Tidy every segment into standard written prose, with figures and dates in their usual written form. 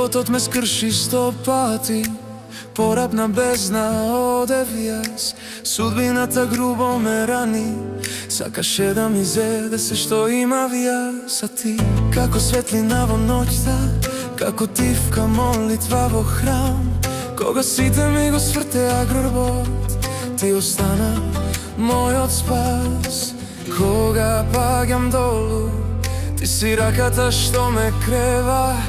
Животот ме скрши 100 пати, порабна бездна одев јас. Судбината грубо ме рани, сакаше да ми зеде се што имав јас. А ти, како светлина во ноќта, како тивка молитва во храм. Кога сите ми го свртеа грбот, ти остана мојот спас. Кога паѓам долу, ти си раката што ме крева.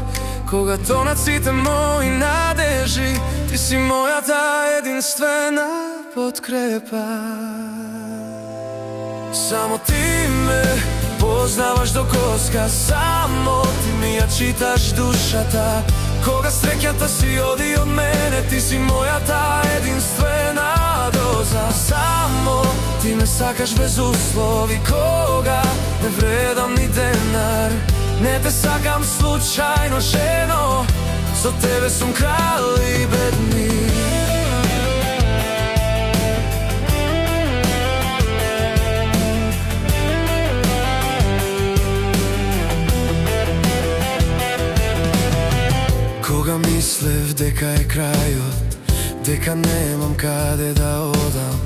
Кога тонат сите мои надежи, ти си мојата единствена подкрепа. Само ти ме познаваш до коска, само ти ми ја читаш душата. Кога среќата си оди од мене, ти си мојата единствена доза. Само ти ме сакаш без услови, кога не вредам ни денар. Не те сакам случајно, жено, со тебе сум крал и бедник. Кога мислев дека е крајот, дека немам каде да одам,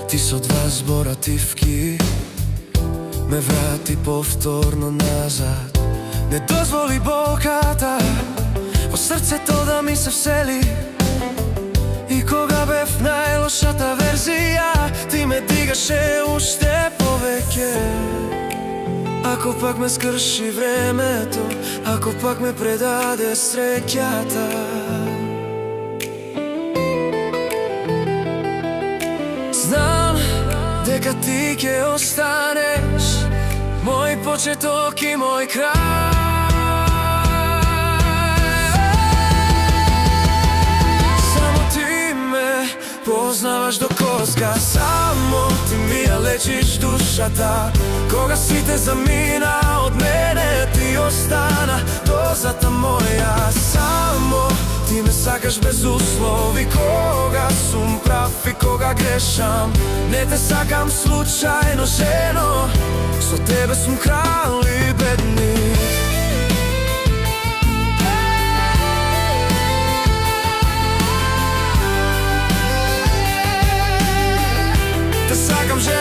ти со 2 зборативки ме врати повторно назад. Не дозволи болката во срцето да ми се всели. И кога бев најлошата верзија, ти ме дигаше уште повеќе. Ако пак ме скрши времето, ако пак ме предаде среќата, знам дека ти ќе останеш мој почеток и мој крај. Само ти ме познаваш до коска, само ти ми ја лечиш душата. Кога сите замина од мене, ти остана дозата моја. Само ти ме сакаш без услови, кога сум прав и кога грешам. Не те сакам случајно, жено, со тебе сум крал и бедник. Те сакам, жено,